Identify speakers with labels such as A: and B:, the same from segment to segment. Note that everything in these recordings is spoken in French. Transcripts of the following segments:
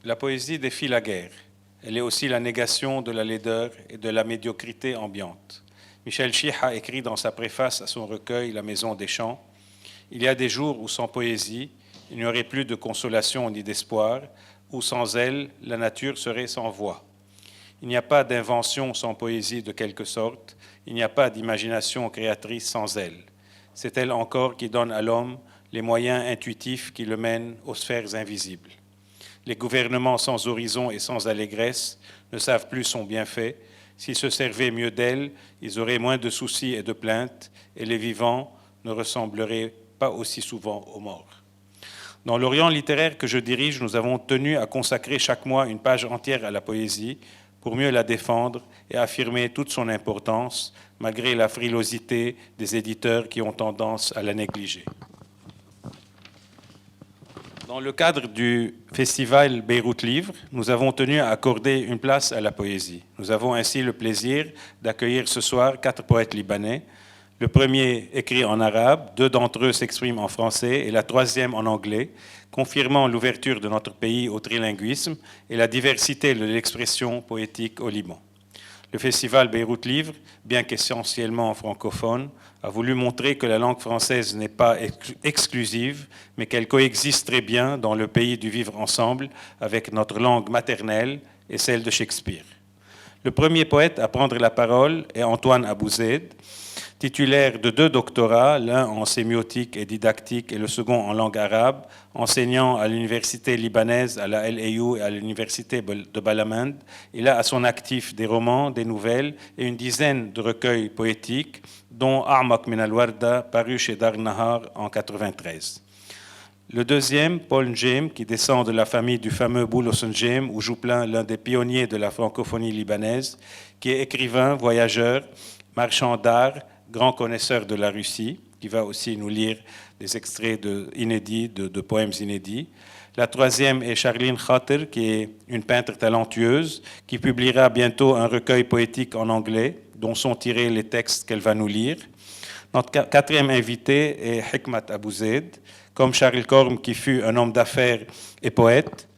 A: La poésie défie la guerre. Elle est aussi la négation de la laideur et de la médiocrité ambiante. Michel Chiha écrit dans sa préface à son recueil La Maison des Chants: « Il y a des jours où sans poésie, il n'y aurait plus de consolation ni d'espoir, où sans elle, la nature serait sans voix. Il n'y a pas d'invention sans poésie de quelque sorte, il n'y a pas d'imagination créatrice sans elle. C'est elle encore qui donne à l'homme les moyens intuitifs qui le mènent aux sphères invisibles. Les gouvernements sans horizon et sans allégresse ne savent plus son bienfait. S'ils se servaient mieux d'elle, ils auraient moins de soucis et de plaintes, et les vivants ne ressembleraient pas aussi souvent aux morts. » Dans l'Orient littéraire que je dirige, nous avons tenu à consacrer chaque mois une page entière à la poésie pour mieux la défendre et affirmer toute son importance, malgré la frilosité des éditeurs qui ont tendance à la négliger. Dans le cadre du festival Beyrouth Livre, nous avons tenu à accorder une place à la poésie. Nous avons ainsi le plaisir d'accueillir ce soir 4 poètes libanais. Le premier écrit en arabe, 2 d'entre eux s'expriment en français et la 3e en anglais, confirmant l'ouverture de notre pays au trilinguisme et la diversité de l'expression poétique au Liban. Le festival Beyrouth Livre, bien qu'essentiellement francophone, a voulu montrer que la langue française n'est pas exclusive, mais qu'elle coexiste très bien dans le pays du vivre ensemble avec notre langue maternelle et celle de Shakespeare. Le premier poète à prendre la parole est Antoine Abouzed, titulaire de 2 doctorats, l'un en sémiotique et didactique et le second en langue arabe, enseignant à l'université libanaise, à la LAU et à l'université de Balamand. Il a à son actif des romans, des nouvelles et une dizaine de recueils poétiques, dont A'mak min al-Warda, paru chez Dar Nahar en 1993. Le deuxième, Paul Njem, qui descend de la famille du fameux Boulos Njem, ou Jouplin, l'un des pionniers de la francophonie libanaise, qui est écrivain, voyageur, marchand d'art, grand connaisseur de la Russie, qui va aussi nous lire des extraits inédits, de poèmes inédits. La troisième est Charline Khater, qui est une peintre talentueuse, qui publiera bientôt un recueil poétique en anglais, dont sont tirés les textes qu'elle va nous lire. Notre 4e invité est Hikmat Abouzed, comme Charles Corm, qui fut un homme d'affaires et poète.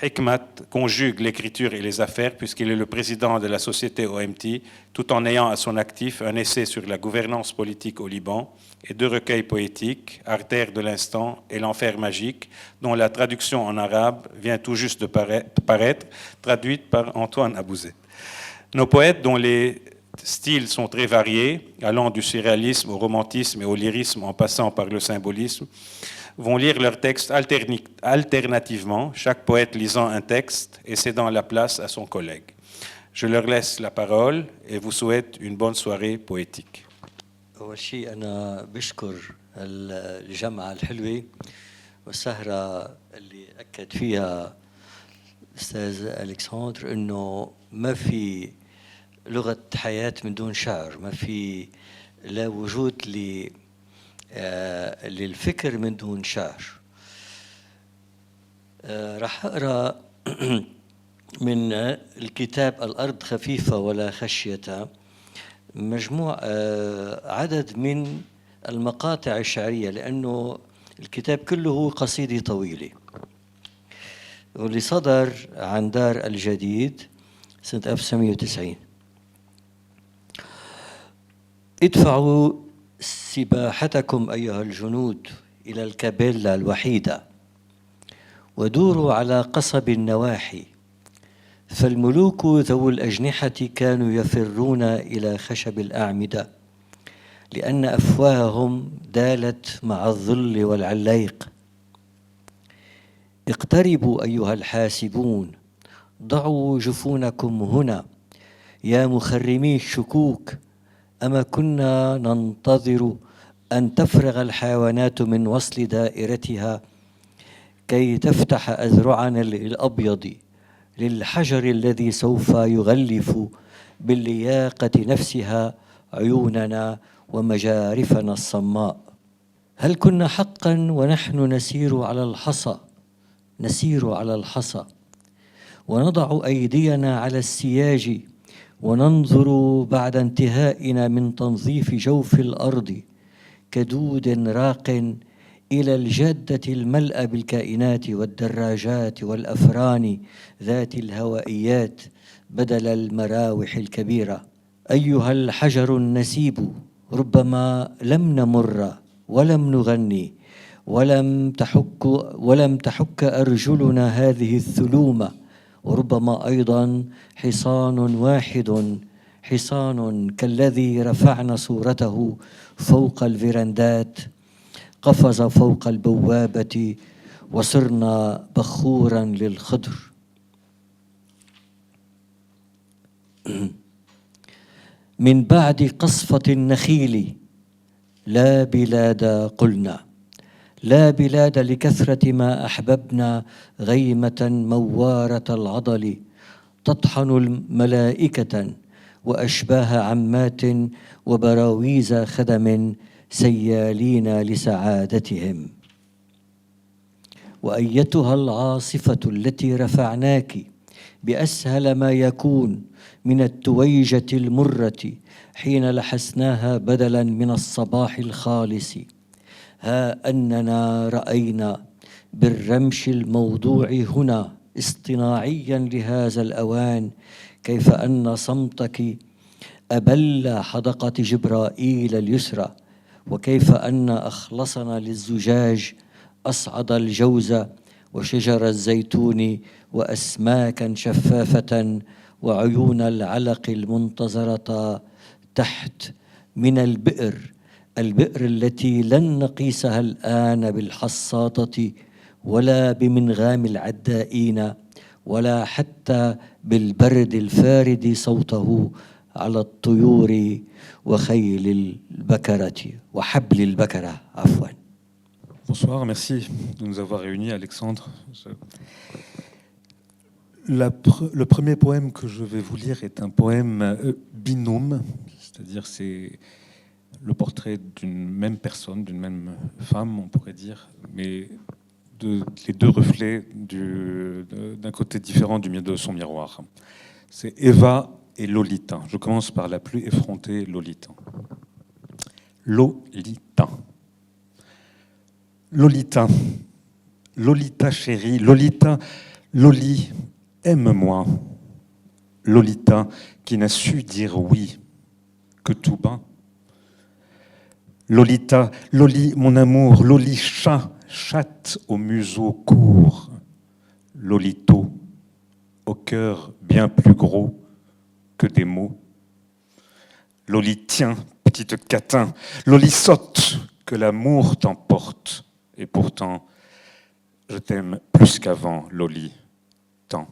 A: Hikmat conjugue l'écriture et les affaires puisqu'il est le président de la société OMT, tout en ayant à son actif un essai sur la gouvernance politique au Liban et 2 recueils poétiques, Artère de l'instant et L'enfer magique, dont la traduction en arabe vient tout juste de paraître, traduite par Antoine Abouzed. Nos poètes, dont les styles sont très variés, allant du surréalisme au romantisme et au lyrisme en passant par le symbolisme, vont lire leurs textes alternativement, chaque poète lisant un texte et cédant la place à son collègue. Je leur laisse la parole et vous souhaite une bonne soirée poétique.
B: أول شيء أنا بشكر الجامعة الحلوة والسهرة اللي أكد فيها أستاذ ألكسندر إنه ما في لغة حياة من دون شعر، ما في لا وجود للفكر من دون شعر. راح أقرأ من الكتاب الأرض خفيفة ولا خشية مجموع عدد من المقاطع الشعرية، لأنه الكتاب كله قصيدة طويلة واللي صدر عن دار الجديد سنة 1990. ادفعوا سباحتكم أيها الجنود إلى الكابيلا الوحيدة ودوروا على قصب النواحي، فالملوك ذو الأجنحة كانوا يفرون إلى خشب الأعمدة لأن أفواههم دالت مع الظل والعليق. اقتربوا أيها الحاسبون، ضعوا جفونكم هنا يا مخرمي الشكوك، أما كنا ننتظر أن تفرغ الحيوانات من وصل دائرتها كي تفتح أذرعنا الأبيض للحجر الذي سوف يغلف باللياقة نفسها عيوننا ومجارفنا الصماء. هل كنا حقا ونحن نسير على الحصى ونضع أيدينا على السياج وننظر بعد انتهائنا من تنظيف جوف الأرض كدود راق إلى الجادة الملأى بالكائنات والدراجات والأفران ذات الهوائيات بدل المراوح الكبيرة. أيها الحجر النسيب، ربما لم نمر ولم نغني ولم تحك أرجلنا هذه الثلومة، وربما أيضا حصان واحد، حصان كالذي رفعنا صورته فوق الفيراندات، قفز فوق البوابة وصرنا بخورا للخضر. من بعد قصفة النخيل لا بلاد قلنا، لا بلاد لكثرة ما أحببنا، غيمة موارة العضل تطحن الملائكة وأشباه عمات وبراويز خدم سيالين لسعادتهم. وأيتها العاصفة التي رفعناك بأسهل ما يكون من التويجة المرة حين لحسناها بدلا من الصباح الخالص، ها أننا رأينا بالرمش الموضوع هنا اصطناعيا لهذا الأوان كيف أن صمتك أبل حدقة جبرائيل اليسرى، وكيف أن أخلصنا للزجاج أصعد الجوز وشجر الزيتون وأسماكا شفافة وعيون العلق المنتظرة تحت من البئر التي لن نقيسها الآن بالحصاطة ولا بمنغام العدائين ولا حتى بالبرد الفارد صوته على الطيور وخيل البكرة وحبل البكرة عفوا.
C: Bonsoir, merci de nous avoir réunis, Alexandre. Le premier poème que je vais vous lire est un poème binôme, c'est-à-dire c'est le portrait d'une même personne, d'une même femme, on pourrait dire, mais les deux reflets d'un côté différent de son miroir. C'est Eva et Lolita. Je commence par la plus effrontée, Lolita. Lolita. Lolita. Lolita chérie. Lolita. Loli, aime-moi. Lolita qui n'a su dire oui que tout bas. Lolita, Loli, mon amour. Loli, chat, chatte au museau court. Lolito, au cœur bien plus gros que des mots. Loli, tiens, petite catin. Loli, saute, que l'amour t'emporte. Et pourtant, je t'aime plus qu'avant, Loli, tant.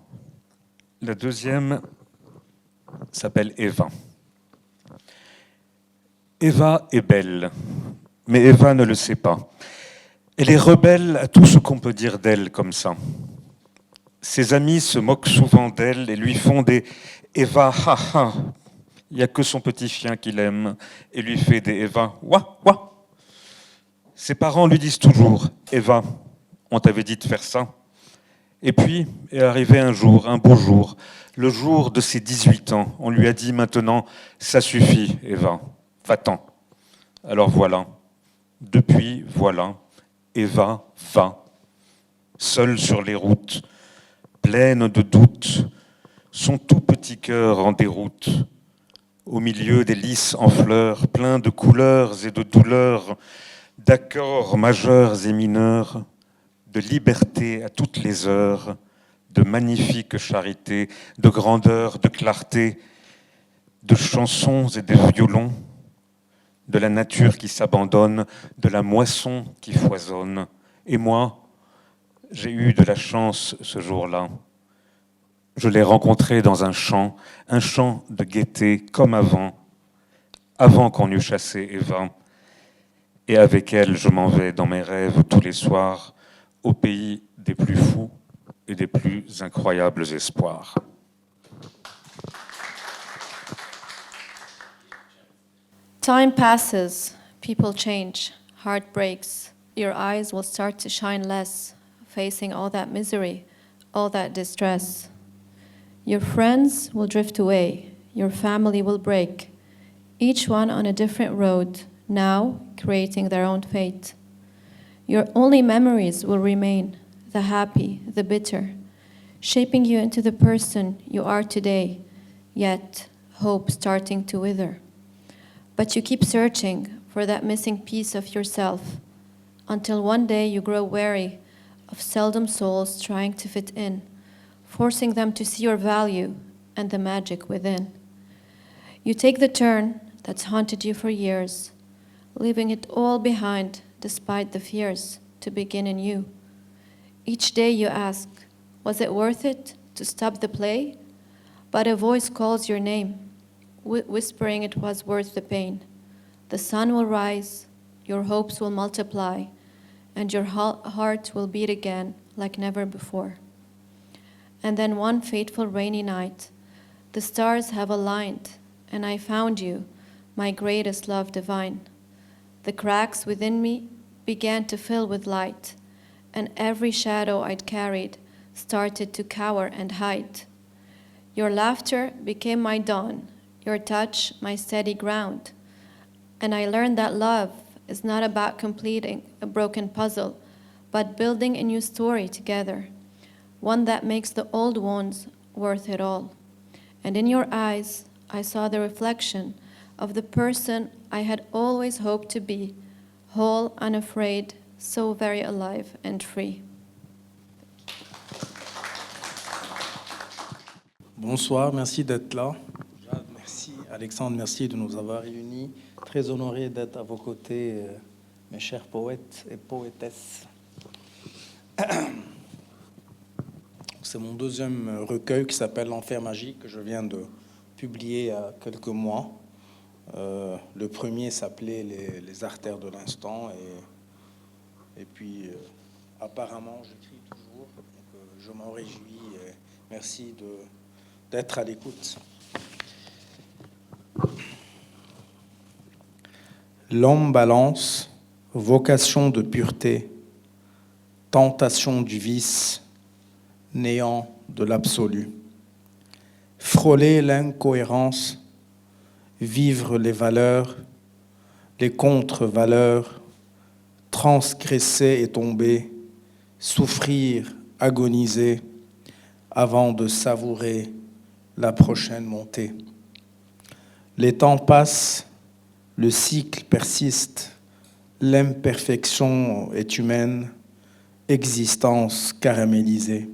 C: La deuxième s'appelle Eva. Eva est belle, mais Eva ne le sait pas. Elle est rebelle à tout ce qu'on peut dire d'elle comme ça. Ses amis se moquent souvent d'elle et lui font des Eva, ha ha. Il n'y a que son petit chien qu'il aime et lui fait des Eva, wa wa. Ses parents lui disent toujours Eva, on t'avait dit de faire ça. Et puis est arrivé un jour, un beau jour, le jour de ses 18 ans. On lui a dit maintenant, ça suffit, Eva, va-t'en. Alors voilà, depuis voilà, Eva va, seule sur les routes, pleine de doutes, son tout petit cœur en déroute, au milieu des lys en fleurs, plein de couleurs et de douleurs, d'accords majeurs et mineurs, de liberté à toutes les heures, de magnifique charité, de grandeur, de clarté, de chansons et de violons, de la nature qui s'abandonne, de la moisson qui foisonne. Et moi, j'ai eu de la chance ce jour-là. Je l'ai rencontrée dans un champ de gaieté comme avant qu'on eût chassé Eva. Et avec elle, je m'en vais dans mes rêves tous les soirs, au pays des plus fous et des plus incroyables espoirs.
D: Time passes, people change, heart breaks. Your eyes will start to shine less, facing all that misery, all that distress. Your friends will drift away, your family will break, each one on a different road, now creating their own fate. Your only memories will remain, the happy, the bitter, shaping you into the person you are today, yet hope starting to wither. But you keep searching for that missing piece of yourself until one day you grow weary of seldom souls trying to fit in, forcing them to see your value and the magic within. You take the turn that's haunted you for years, leaving it all behind despite the fears to begin anew. Each day you ask, was it worth it to stop the play? But a voice calls your name, whispering it was worth the pain. The sun will rise, your hopes will multiply, and your heart will beat again like never before. And then one fateful rainy night, the stars have aligned, and I found you, my greatest love divine. The cracks within me began to fill with light, and every shadow I'd carried started to cower and hide. Your laughter became my dawn, your touch my steady ground, and I learned that love is not about completing a broken puzzle, but building a new story together, one that makes the old ones worth it all. And in your eyes, I saw the reflection of the person I had always hoped to be, whole, unafraid, so very alive and free.
E: Bonsoir, merci d'être là. Merci Alexandre, merci de nous avoir réunis. Très honoré d'être à vos côtés, mes chers poètes et poétesses. C'est mon deuxième recueil qui s'appelle L'Enfer magique, que je viens de publier il y a quelques mois. Le premier s'appelait Les artères de l'instant, et puis apparemment j'écris toujours, donc je m'en réjouis et merci d'être à l'écoute. L'homme balance, vocation de pureté, tentation du vice, néant de l'absolu. Frôler l'incohérence, vivre les valeurs, les contre-valeurs, transgresser et tomber, souffrir, agoniser, avant de savourer la prochaine montée. Les temps passent, le cycle persiste, l'imperfection est humaine, existence caramélisée.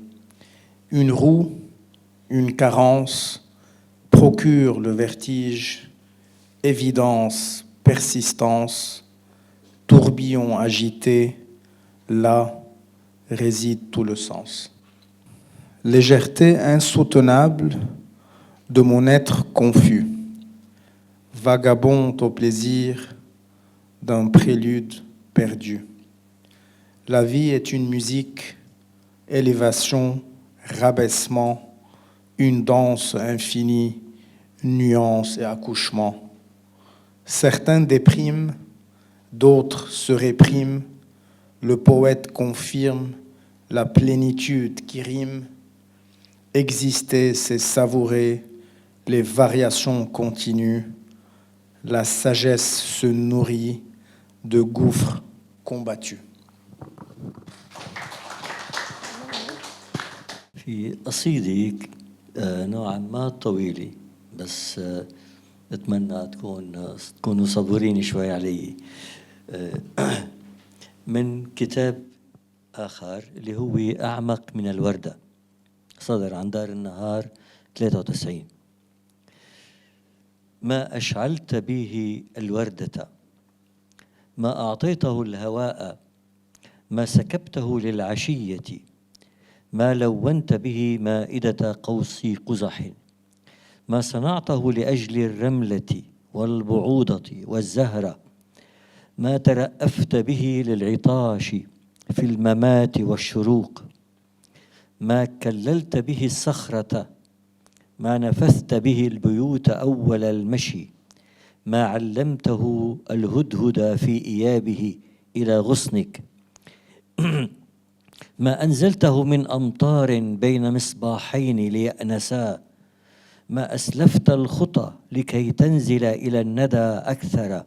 E: Une roue, une carence, procure le vertige, évidence, persistance, tourbillon agité, là réside tout le sens. Légèreté insoutenable de mon être confus, vagabonde au plaisir d'un prélude perdu. La vie est une musique, élévation, rabaissement, une danse infinie, nuance et accouchement. Certains dépriment, d'autres se répriment, le poète confirme la plénitude qui rime. Exister, c'est savourer les variations continues. La sagesse se nourrit de gouffres combattus.
B: في قصيدة نوعا ما طويلة، بس أتمنى تكونوا صبورين شوي علي. من كتاب آخر اللي هو أعمق من الوردة، صدر عن دار النهار 93. ما أشعلت به الوردة، ما أعطيته الهواء، ما سكبته للعشية، ما لونت به مائدة قوس قزح، ما صنعته لأجل الرملة والبعوضة والزهرة، ما ترأفت به للعطاش في الممات والشروق، ما كللت به الصخرة، ما نفثت به البيوت أول المشي، ما علمته الهدهد في إيابه إلى غصنك، ما أنزلته من أمطار بين مصباحين ليأنسا، ما أسلفت الخطى لكي تنزل إلى الندى أكثر،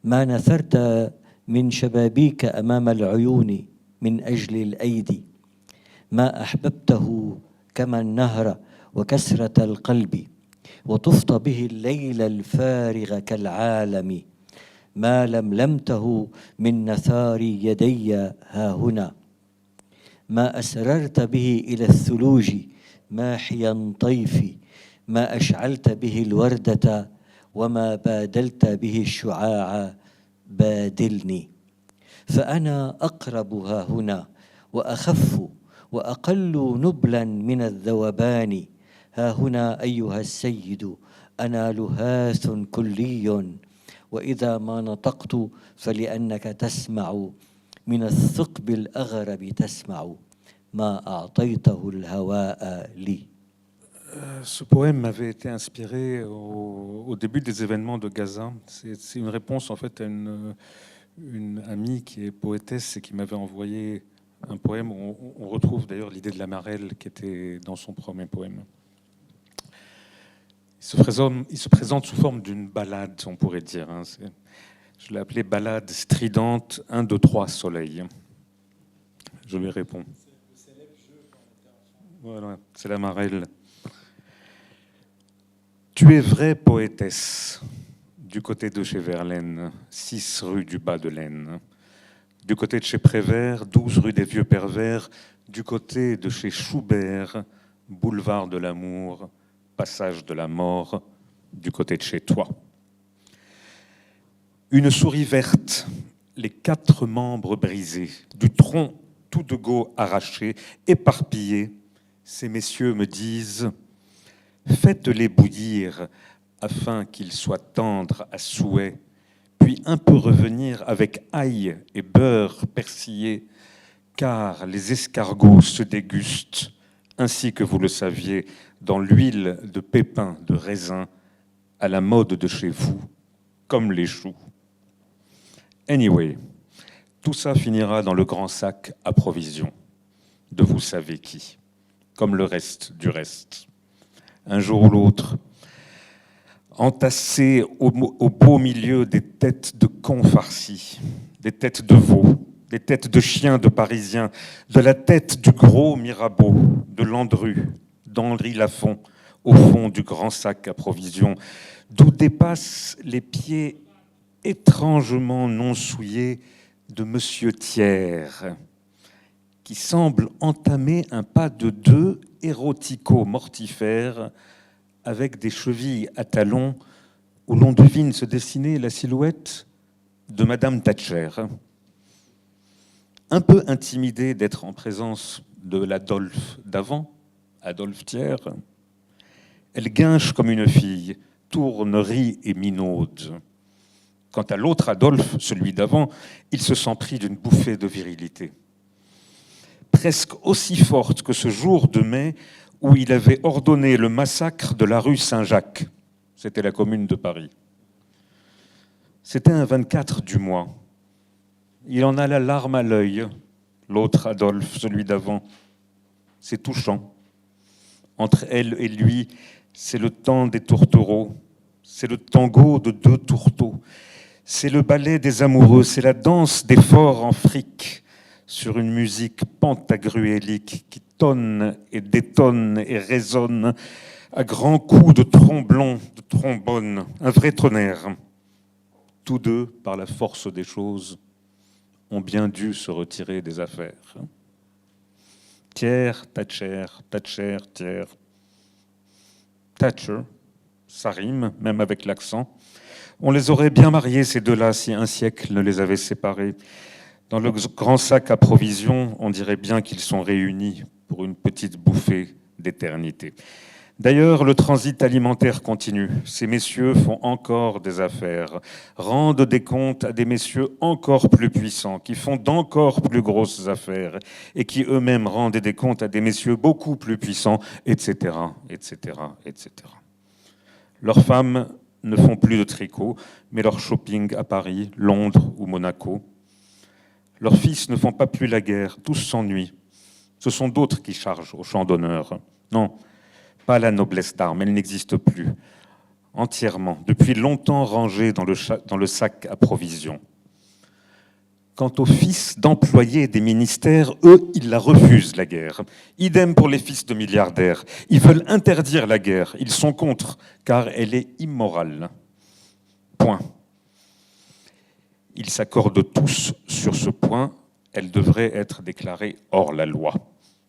B: ما نثرت من شبابيك أمام العيون من أجل الأيدي ما أحببته كما النهر وكسرة القلب وطفت به الليل الفارغ كالعالم ما لملمته من نثار يدي ها هنا ما أسررت به إلى الثلوج ماحيا طيفي ما أشعلت به الوردة وما بادلت به الشعاع بادلني فأنا أقرب ها هنا وأخف وأقل نبلا من الذوبان ها هنا أيها السيد أنا لهاث كلي وإذا ما نطقت فلأنك تسمع من الثقب الأغرب تسمع ما أعطيته الهواء لي.
C: Ce poème m'avait été inspiré au début des événements de Gaza. C'est une réponse en fait à une amie qui est poétesse et qui m'avait envoyé un poème. On retrouve d'ailleurs l'idée de la marelle qui était dans son premier poème. Il se présente sous forme d'une ballade, on pourrait dire. Je l'ai appelé ballade stridente 1, 2, 3 soleil. Je lui réponds. Voilà, c'est la marelle. Tu es vraie poétesse, du côté de chez Verlaine, 6 rue du Bas de Laine. Du côté de chez Prévert, 12 rue des Vieux Pervers. Du côté de chez Schubert, boulevard de l'amour, passage de la mort. Du côté de chez toi. Une souris verte, les 4 membres brisés, du tronc tout de go arraché, éparpillés. Ces messieurs me disent... Faites-les bouillir afin qu'ils soient tendres à souhait, puis un peu revenir avec ail et beurre persillé, car les escargots se dégustent, ainsi que vous le saviez, dans l'huile de pépins de raisin, à la mode de chez vous, comme les choux. Anyway, tout ça finira dans le grand sac à provisions de vous savez qui, comme le reste du reste. Un jour ou l'autre, entassés au beau milieu des têtes de cons farcis, des têtes de veaux, des têtes de chiens de Parisiens, de la tête du gros Mirabeau, de Landru, d'Henri Lafont, au fond du grand sac à provisions, d'où dépassent les pieds étrangement non souillés de Monsieur Thiers, qui semble entamer un pas de 2 érotico-mortifères avec des chevilles à talons où l'on devine se dessiner la silhouette de Madame Thatcher. Un peu intimidée d'être en présence de l'Adolphe d'avant, Adolphe Thiers, elle guinche comme une fille, tourne, rit et minaude. Quant à l'autre Adolphe, celui d'avant, il se sent pris d'une bouffée de virilité. Presque aussi forte que ce jour de mai où il avait ordonné le massacre de la rue Saint-Jacques. C'était la commune de Paris. C'était un 24 du mois. Il en a la larme à l'œil, l'autre Adolphe, celui d'avant. C'est touchant. Entre elle et lui, c'est le temps des tourtereaux, c'est le tango de 2 tourteaux, c'est le ballet des amoureux, c'est la danse des forts en fric, sur une musique pantagruélique qui tonne et détonne et résonne à grands coups de tromblon, de trombone, un vrai tonnerre. Tous deux, par la force des choses, ont bien dû se retirer des affaires. Thiers, Thatcher, Thatcher, Thiers. Thatcher, ça rime, même avec l'accent. On les aurait bien mariés, ces deux-là, si un siècle ne les avait séparés. Dans le grand sac à provisions, on dirait bien qu'ils sont réunis pour une petite bouffée d'éternité. D'ailleurs, le transit alimentaire continue. Ces messieurs font encore des affaires, rendent des comptes à des messieurs encore plus puissants, qui font d'encore plus grosses affaires, et qui eux-mêmes rendent des comptes à des messieurs beaucoup plus puissants, etc., etc., etc. Leurs femmes ne font plus de tricot, mais leur shopping à Paris, Londres ou Monaco. Leurs fils ne font pas plus la guerre, tous s'ennuient. Ce sont d'autres qui chargent au champ d'honneur. Non, pas la noblesse d'armes, elle n'existe plus. Entièrement, depuis longtemps rangée dans le sac à provisions. Quant aux fils d'employés des ministères, eux, ils la refusent, la guerre. Idem pour les fils de milliardaires. Ils veulent interdire la guerre. Ils sont contre, car elle est immorale. Point. Ils s'accordent tous sur ce point. Elle devrait être déclarée hors la loi.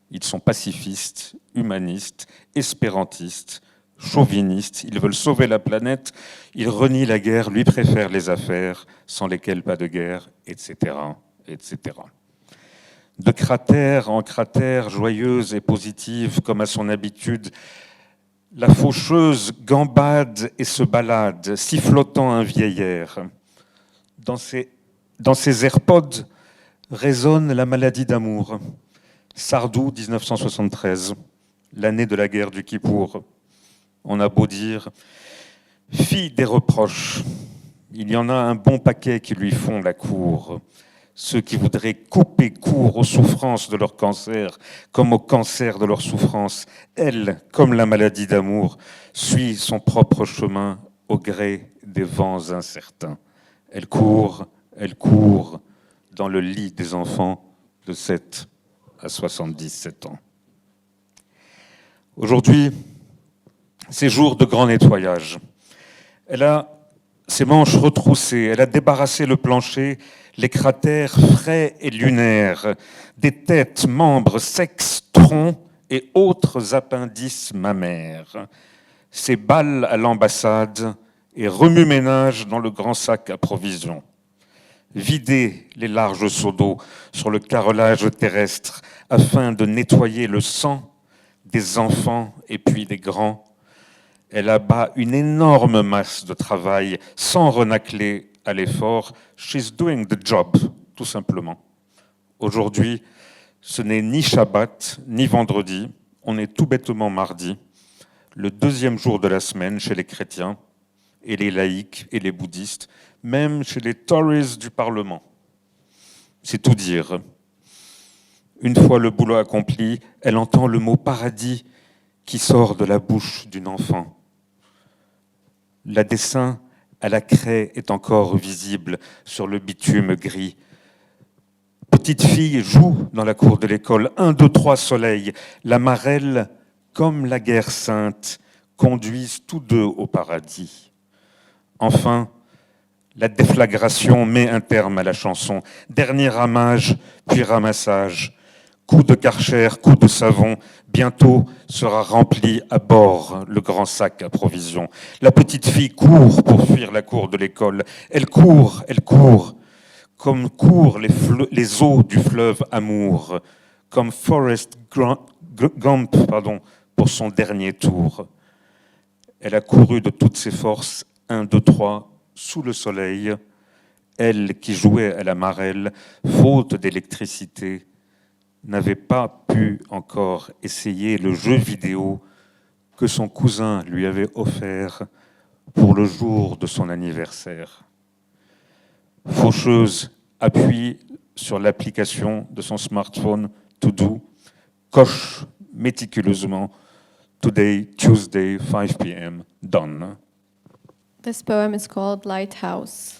C: Ils sont pacifistes, humanistes, espérantistes, chauvinistes. Ils veulent sauver la planète. Ils renient la guerre, lui préfèrent les affaires, sans lesquelles pas de guerre, etc., etc. De cratère en cratère, joyeuse et positive, comme à son habitude, la faucheuse gambade et se balade, sifflotant un vieil air. Dans ses AirPods résonne la maladie d'amour. Sardou, 1973, l'année de la guerre du Kippour. On a beau dire, fille des reproches, il y en a un bon paquet qui lui font la cour. Ceux qui voudraient couper court aux souffrances de leur cancer, comme au cancer de leur souffrance. Elle, comme la maladie d'amour, suit son propre chemin au gré des vents incertains. Elle court dans le lit des enfants de 7 à 77 ans. Aujourd'hui, c'est jour de grand nettoyage. Elle a ses manches retroussées, elle a débarrassé le plancher, les cratères frais et lunaires, des têtes, membres, sexes, troncs et autres appendices mammaires. Ses balles à l'ambassade et remue-ménage dans le grand sac à provisions. Vider les larges seaux d'eau sur le carrelage terrestre afin de nettoyer le sang des enfants et puis des grands. Elle abat une énorme masse de travail sans renacler à l'effort. She's doing the job, tout simplement. Aujourd'hui, ce n'est ni Shabbat, ni vendredi. On est tout bêtement mardi, le deuxième jour de la semaine chez les chrétiens et les laïcs et les bouddhistes, même chez les Tories du Parlement. C'est tout dire. Une fois le boulot accompli, elle entend le mot paradis qui sort de la bouche d'une enfant. La dessin à la craie est encore visible sur le bitume gris. Petite fille joue dans la cour de l'école. 1, 2, 3 soleil. La marelle, comme la guerre sainte, conduisent tous deux au paradis. Enfin, la déflagration met un terme à la chanson. Dernier ramage, puis ramassage. Coup de Karcher, coup de savon. Bientôt sera rempli à bord le grand sac à provisions. La petite fille court pour fuir la cour de l'école. Elle court, comme courent les eaux du fleuve Amour, comme Forrest Gump, pour son dernier tour. Elle a couru de toutes ses forces, 1, 2, 3, sous le soleil. Elle qui jouait à la marelle, faute d'électricité, n'avait pas pu encore essayer le jeu vidéo que son cousin lui avait offert pour le jour de son anniversaire. Faucheuse appuie sur l'application de son smartphone To Do, coche méticuleusement Today, Tuesday, 5 p.m., done.
D: This poem is called Lighthouse.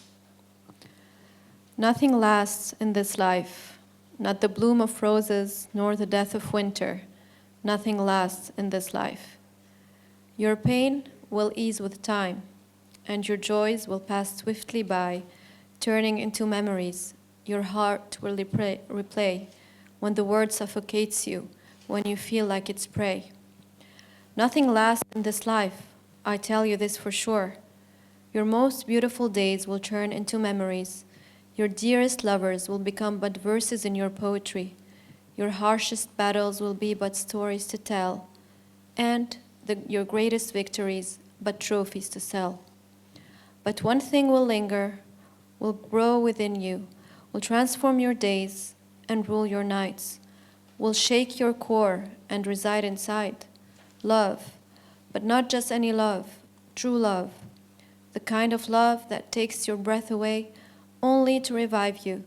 D: Nothing lasts in this life, not the bloom of roses, nor the death of winter. Nothing lasts in this life. Your pain will ease with time, and your joys will pass swiftly by, turning into memories. Your heart will replay when the word suffocates you, when you feel like it's prey. Nothing lasts in this life, I tell you this for sure. Your most beautiful days will turn into memories. Your dearest lovers will become but verses in your poetry. Your harshest battles will be but stories to tell, and your greatest victories but trophies to sell. But one thing will linger, will grow within you, will transform your days and rule your nights, will shake your core and reside inside. Love, but not just any love, true love. The kind of love that takes your breath away only to revive you.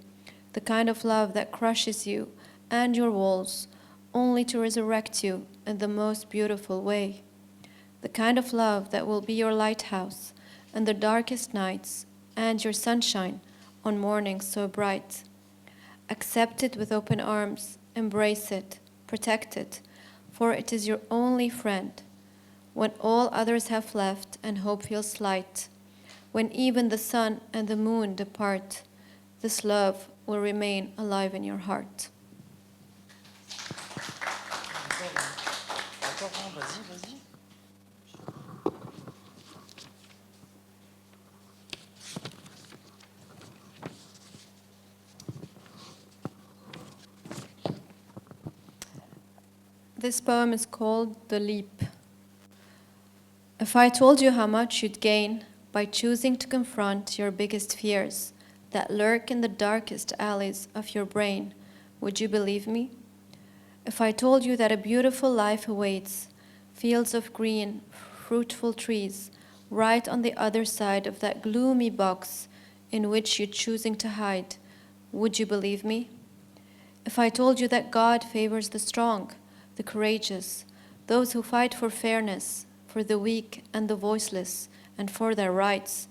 D: The kind of love that crushes you and your walls only to resurrect you in the most beautiful way. The kind of love that will be your lighthouse in the darkest nights and your sunshine on mornings so bright. Accept it with open arms, embrace it, protect it, for it is your only friend. When all others have left and hope feels slight, when even the sun and the moon depart, this love will remain alive in your heart. This poem is called The Leap. If I told you how much you'd gain by choosing to confront your biggest fears that lurk in the darkest alleys of your brain, would you believe me? If I told you that a beautiful life awaits, fields of green, fruitful trees, right on the other side of that gloomy box in which you're choosing to hide, would you believe me? If I told you that God favors the strong, the courageous, those who fight for fairness, for the weak and the voiceless, and for their rights,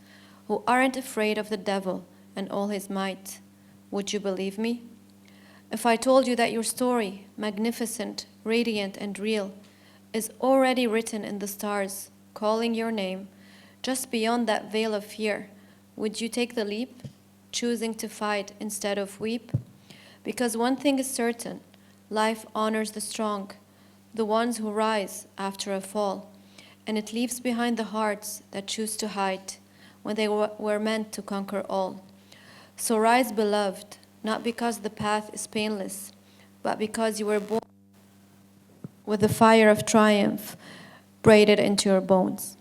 D: who aren't afraid of the devil and all his might, would you believe me? If I told you that your story, magnificent, radiant, and real, is already written in the stars, calling your name, just beyond that veil of fear, would you take the leap, choosing to fight instead of weep? Because one thing is certain, life honors the strong, the ones who rise after a fall, and it leaves behind the hearts that choose to hide when they were meant to conquer all. So rise, beloved, not because the path is painless, but because you were born with the fire of triumph braided into your bones.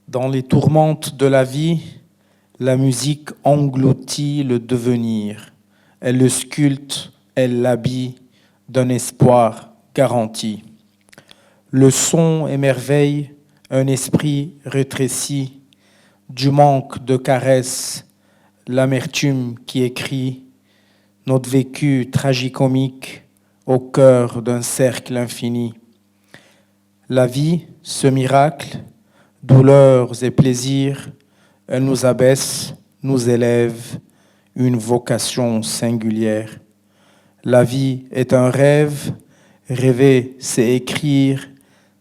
E: Dans les tourmentes de la vie, la musique engloutit le devenir. Elle le sculpte, elle l'habille d'un espoir garanti. Le son émerveille un esprit rétréci, du manque de caresses, l'amertume qui écrit notre vécu tragicomique au cœur d'un cercle infini. La vie, ce miracle, douleurs et plaisirs, elle nous abaisse, nous élève, une vocation singulière. La vie est un rêve, rêver c'est écrire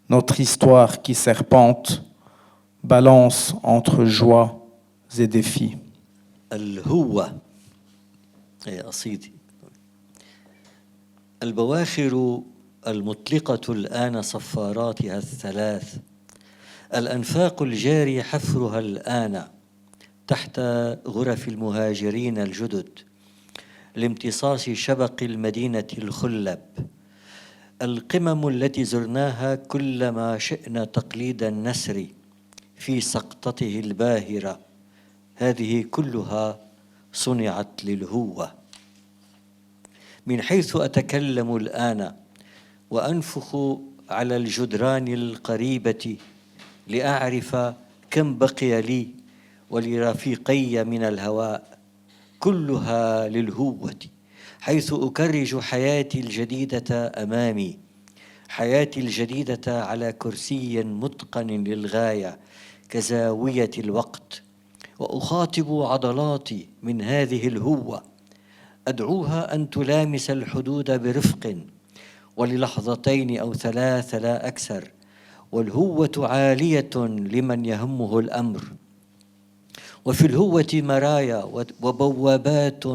E: notre histoire qui serpente, balance entre joie et défis.
B: الهوة هي قصيدة. البواخر المطلقة الآن صفاراتها الثلاث، الأنفاق الجاري حفرها الآن تحت غرف المهاجرين الجدد لامتصاص شبق المدينة الخلب، القمم التي زرناها كلما شئنا تقليد النسر في سقطته الباهرة، هذه كلها صنعت للهوة. من حيث أتكلم الآن وأنفخ على الجدران القريبة لأعرف كم بقي لي ولرفيقي من الهواء، كلها للهوة، حيث أكرج حياتي الجديدة أمامي، حياتي الجديدة على كرسي متقن للغاية كزاوية الوقت، وأخاطب عضلاتي من هذه الهوة، أدعوها أن تلامس الحدود برفق وللحظتين أو ثلاث لا أكثر، والهوة عالية لمن يهمه الأمر. وفي الهوة مرايا وبوابات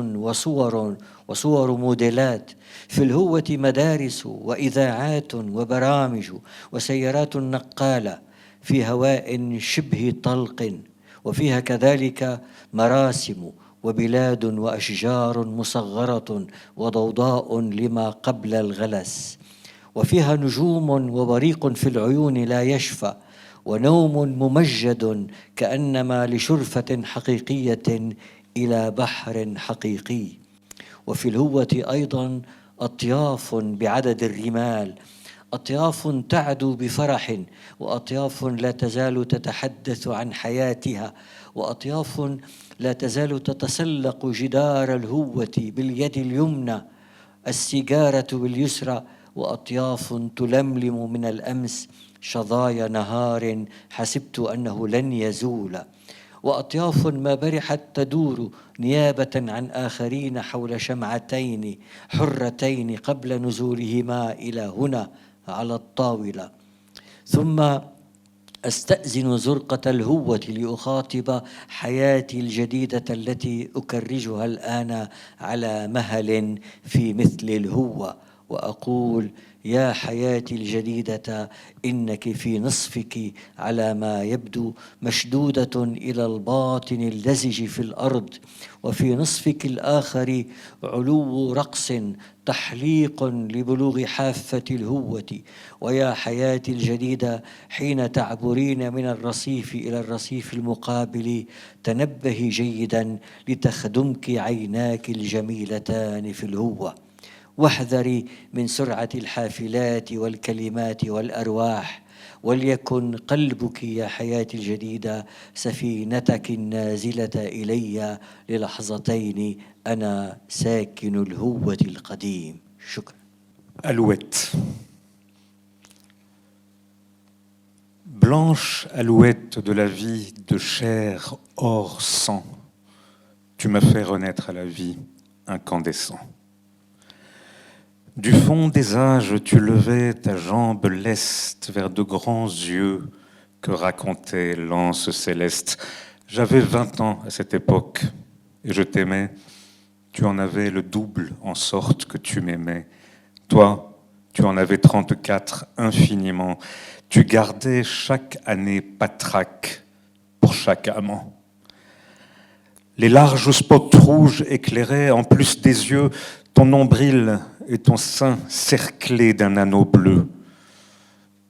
B: وصور موديلات، في الهوة مدارس وإذاعات وبرامج وسيارات نقالة في هواء شبه طلق، وفيها كذلك مراسم وبلاد وأشجار مصغرة وضوضاء لما قبل الغلس، وفيها نجوم وبريق في العيون لا يشفى، ونوم ممجد كأنما لشرفة حقيقية إلى بحر حقيقي. وفي الهوة أيضا أطياف بعدد الرمال، أطياف تعدو بفرح، وأطياف لا تزال تتحدث عن حياتها، وأطياف لا تزال تتسلق جدار الهوة باليد اليمنى، السيجارة باليسرى، وأطياف تلملم من الأمس شظايا نهار حسبت أنه لن يزول، وأطياف ما برحت تدور نيابة عن آخرين حول شمعتين حرتين قبل نزولهما إلى هنا على الطاولة. ثم أستأذن زرقة الهوة لأخاطب حياتي الجديدة التي أكرجها الآن على مهل في مثل الهوة، وأقول: يا حياتي الجديدة، إنك في نصفك على ما يبدو مشدودة إلى الباطن اللزج في الأرض، وفي نصفك الآخر علو رقص تحليق لبلوغ حافة الهوة. ويا حياتي الجديدة، حين تعبرين من الرصيف إلى الرصيف المقابل تنبهي جيدا لتخدمك عيناك الجميلتان في الهوة. واحذري من سرعة الحافلات والكلمات والأرواح، وليكن قلبك يا حياتي الجديدة سفينتك النازلة إلي للحظتين أنا ساكن الهوة القديم. شكرا.
C: Alouette. Blanche alouette de la vie, de chair hors sang, tu m'as fait renaître à la vie, incandescent. Du fond des âges, tu levais ta jambe leste vers de grands yeux que racontait l'anse céleste. J'avais 20 ans à cette époque et je t'aimais. Tu en avais le double en sorte que tu m'aimais. Toi, tu en avais 34 infiniment. Tu gardais chaque année patraque pour chaque amant. Les larges spots rouges éclairaient en plus des yeux ton nombril et ton sein cerclé d'un anneau bleu.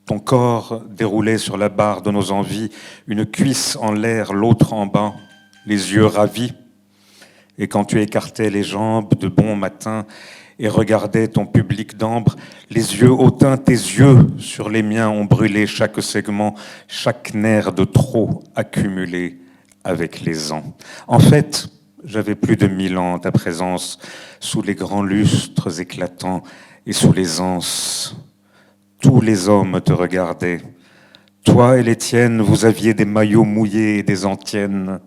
C: Ton corps déroulait sur la barre de nos envies, une cuisse en l'air, l'autre en bas, les yeux ravis. Et quand tu écartais les jambes de bon matin et regardais ton public d'ambre, les yeux hautains, tes yeux sur les miens ont brûlé chaque segment, chaque nerf de trop accumulé avec les ans. En fait, j'avais plus de 1000 ans, ta présence, sous les grands lustres éclatants et sous les anses. Tous les hommes te regardaient. Toi et les tiennes, vous aviez des maillots mouillés et des antiennes.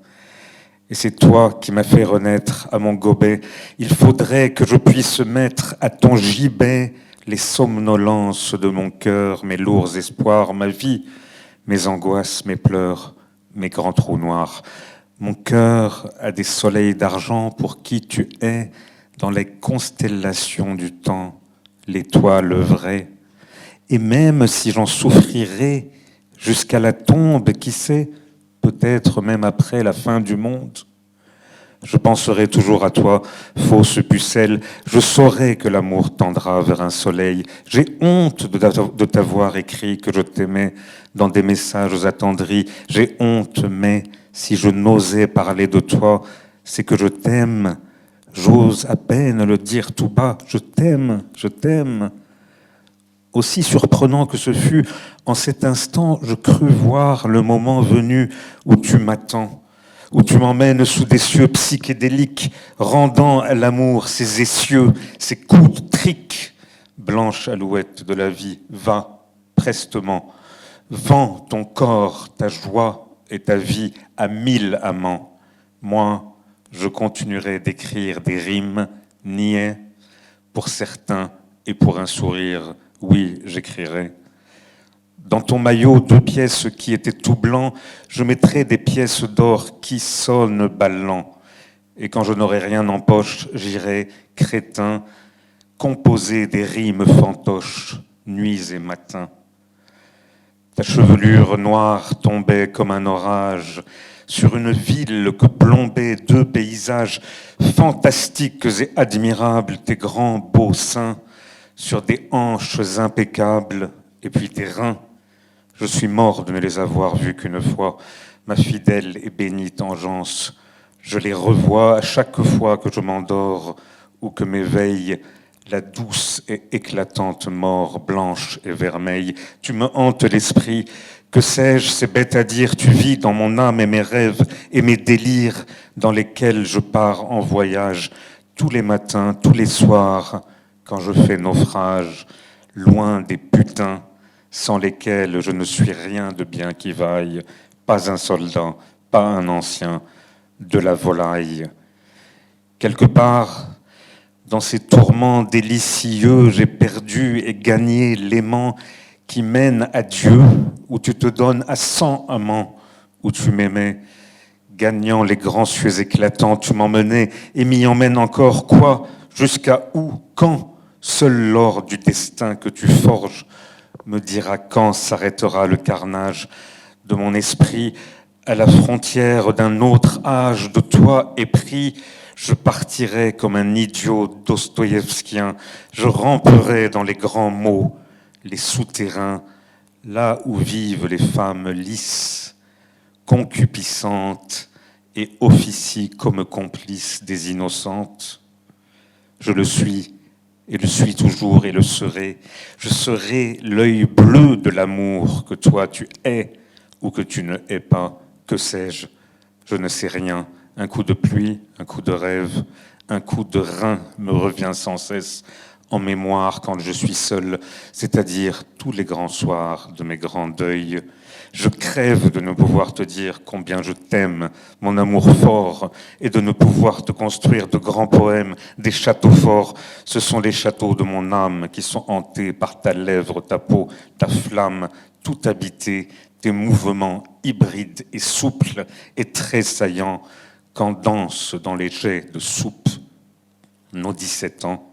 C: Et c'est toi qui m'as fait renaître à mon gobet. Il faudrait que je puisse mettre à ton gibet les somnolences de mon cœur, mes lourds espoirs, ma vie, mes angoisses, mes pleurs, mes grands trous noirs. Mon cœur a des soleils d'argent pour qui tu es dans les constellations du temps, l'étoile vraie. Et même si j'en souffrirais jusqu'à la tombe, qui sait, peut-être même après la fin du monde, je penserai toujours à toi, fausse pucelle. Je saurai que l'amour tendra vers un soleil. J'ai honte de t'avoir écrit que je t'aimais dans des messages attendris. J'ai honte, mais si je n'osais parler de toi, c'est que je t'aime. J'ose à peine le dire tout bas. Je t'aime, je t'aime. Aussi surprenant que ce fut, en cet instant, je crus voir le moment venu où tu m'attends, où tu m'emmènes sous des cieux psychédéliques, rendant à l'amour ses essieux, ses coups de trique. Blanche alouette de la vie, va prestement, vends ton corps, ta joie et ta vie à 1000 amants. Moi, je continuerai d'écrire des rimes niais pour certains et pour un sourire. Oui, j'écrirai. Dans ton maillot, 2 pièces qui étaient tout blancs, je mettrai des pièces d'or qui sonnent ballant. Et quand je n'aurai rien en poche, j'irai, crétin, composer des rimes fantoches, nuits et matins. Ta chevelure noire tombait comme un orage sur une ville que plombaient 2 paysages fantastiques et admirables, tes grands beaux seins sur des hanches impeccables et puis tes reins. Je suis mort de ne les avoir vus qu'une fois, ma fidèle et bénie tangence. Je les revois à chaque fois que je m'endors ou que m'éveille la douce et éclatante mort blanche et vermeille. Tu me hantes l'esprit, que sais-je, c'est bête à dire, tu vis dans mon âme et mes rêves et mes délires dans lesquels je pars en voyage tous les matins, tous les soirs, quand je fais naufrage, loin des putains sans lesquels je ne suis rien de bien qui vaille, pas un soldat, pas un ancien, de la volaille. Quelque part, dans ces tourments délicieux, j'ai perdu et gagné l'aimant qui mène à Dieu, où tu te donnes à 100 amants, où tu m'aimais. Gagnant les grands cieux éclatants, tu m'emmenais et m'y emmènes encore. Quoi? Jusqu'à où? Quand? Seul l'or du destin que tu forges me dira quand s'arrêtera le carnage de mon esprit à la frontière d'un autre âge. De toi épris, je partirai comme un idiot dostoïevskien. Je ramperai dans les grands mots, les souterrains, là où vivent les femmes lisses, concupiscentes et officient comme complices des innocentes. Je le suis et le suis toujours et le serai. Je serai l'œil bleu de l'amour que toi tu hais ou que tu ne hais pas. Que sais-je? Je ne sais rien. Un coup de pluie, un coup de rêve, un coup de rein me revient sans cesse en mémoire quand je suis seul, c'est-à-dire tous les grands soirs de mes grands deuils. Je crève de ne pouvoir te dire combien je t'aime, mon amour fort, et de ne pouvoir te construire de grands poèmes, des châteaux forts. Ce sont les châteaux de mon âme qui sont hantés par ta lèvre, ta peau, ta flamme, tout habité, tes mouvements hybrides et souples et tressaillants quand dansent dans les jets de soupe nos 17 ans.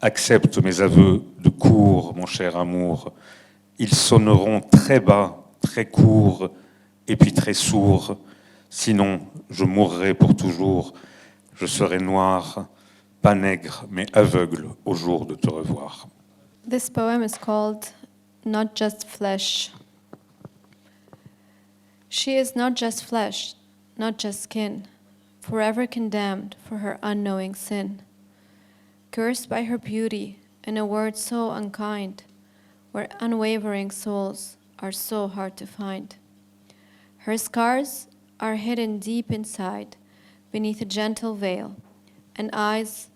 C: Accepte mes aveux de cour, mon cher amour. Ils sonneront très bas, très courts, et puis très sourds. Sinon, je mourrai pour toujours. Je serai noir, pas nègre, mais aveugle au jour de te revoir.
D: This poem is called Not Just Flesh. She is not just flesh, not just skin, forever condemned for her unknowing sin. Cursed by her beauty, in a word so unkind, where unwavering souls are so hard to find. Her scars are hidden deep inside, beneath a gentle veil, and eyes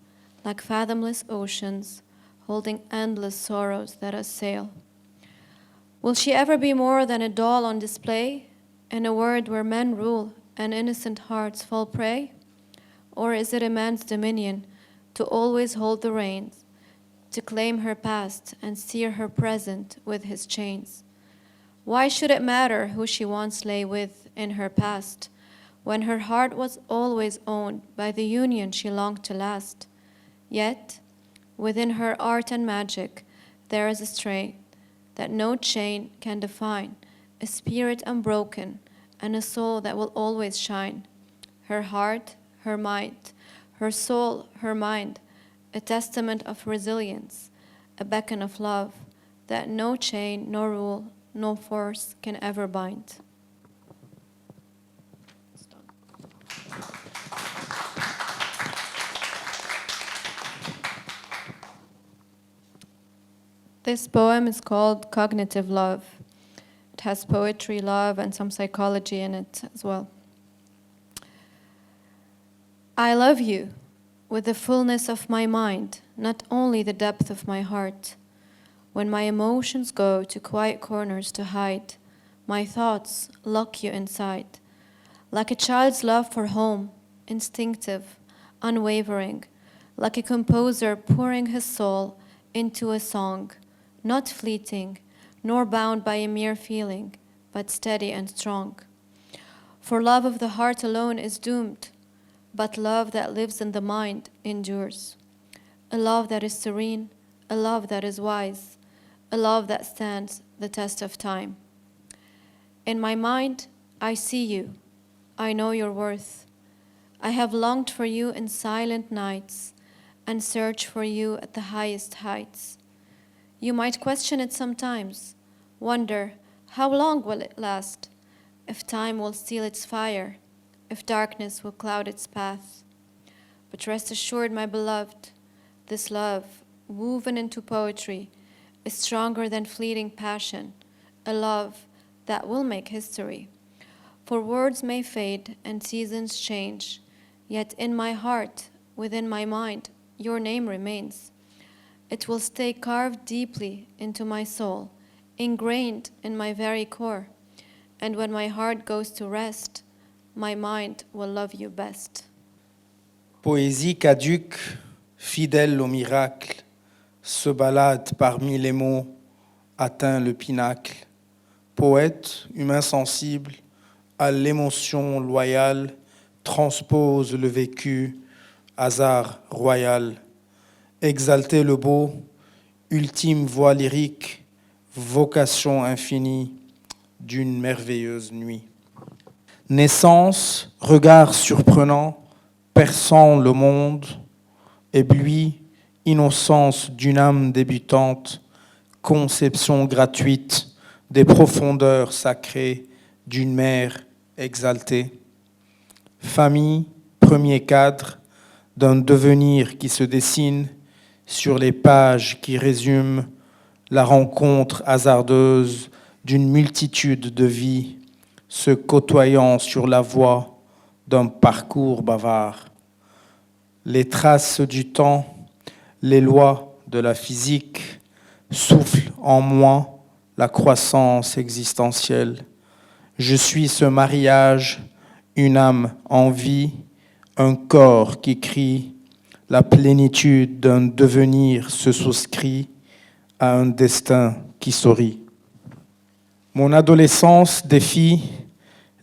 D: like fathomless oceans, holding endless sorrows that assail. Will she ever be more than a doll on display, in a world where men rule and innocent hearts fall prey? Or is it a man's dominion to always hold the reins, to claim her past and steer her present with his chains? Why should it matter who she once lay with in her past, when her heart was always owned by the union she longed to last? Yet, within her art and magic, there is a strength that no chain can define, a spirit unbroken, and a soul that will always shine. Her heart, her mind, her soul, her mind, a testament of resilience, a beacon of love that no chain, no rule, no force can ever bind. This poem is called Cognitive Love. It has poetry, love, and some psychology in it as well. I love you with the fullness of my mind, not only the depth of my heart. When my emotions go to quiet corners to hide, my thoughts lock you inside. Like a child's love for home, instinctive, unwavering, like a composer pouring his soul into a song, not fleeting, nor bound by a mere feeling, but steady and strong. For love of the heart alone is doomed, but love that lives in the mind endures. A love that is serene, a love that is wise, a love that stands the test of time. In my mind, I see you. I know your worth. I have longed for you in silent nights and searched for you at the highest heights. You might question it sometimes, wonder, how long will it last? If time will steal its fire, if darkness will cloud its path. But rest assured, my beloved, this love, woven into poetry, is stronger than fleeting passion, a love that will make history. For words may fade and seasons change, yet in my heart, within my mind, your name remains. It will stay carved deeply into my soul, ingrained in my very core. And when my heart goes to rest, my mind will love you best.
E: Poésie caduque, fidèle au miracle, se balade parmi les mots, atteint le pinacle. Poète, humain sensible, à l'émotion loyale, transpose le vécu, hasard royal. Exalter le beau, ultime voix lyrique, vocation infinie d'une merveilleuse nuit. Naissance, regard surprenant, perçant le monde, ébloui, innocence d'une âme débutante, conception gratuite des profondeurs sacrées d'une mère exaltée. Famille, premier cadre d'un devenir qui se dessine sur les pages qui résument la rencontre hasardeuse d'une multitude de vies se côtoyant sur la voie d'un parcours bavard. Les traces du temps, les lois de la physique soufflent en moi la croissance existentielle. Je suis ce mariage, une âme en vie, un corps qui crie, la plénitude d'un devenir se souscrit à un destin qui sourit. Mon adolescence défie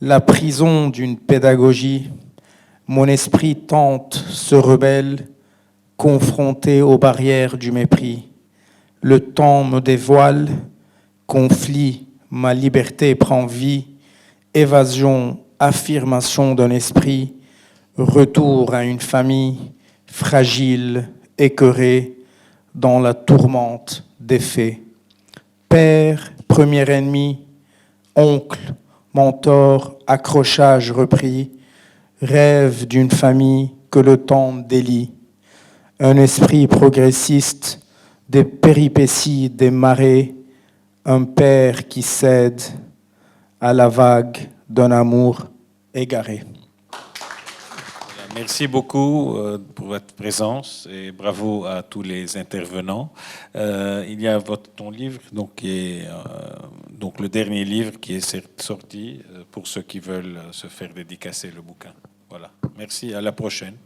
E: la prison d'une pédagogie. Mon esprit tente, se rebelle, confronté aux barrières du mépris. Le temps me dévoile, conflit, ma liberté prend vie, évasion, affirmation d'un esprit, retour à une famille fragile, écœurée, dans la tourmente des faits. Père, premier ennemi, oncle, mentor, accrochage repris, rêve d'une famille que le temps délie. Un esprit progressiste, des péripéties des marées, un père qui cède à la vague d'un amour égaré.
A: Merci beaucoup pour votre présence et bravo à tous les intervenants. Il y a ton livre, donc le dernier livre qui est sorti pour ceux qui veulent se faire dédicacer le bouquin. Voilà. Merci, à la prochaine.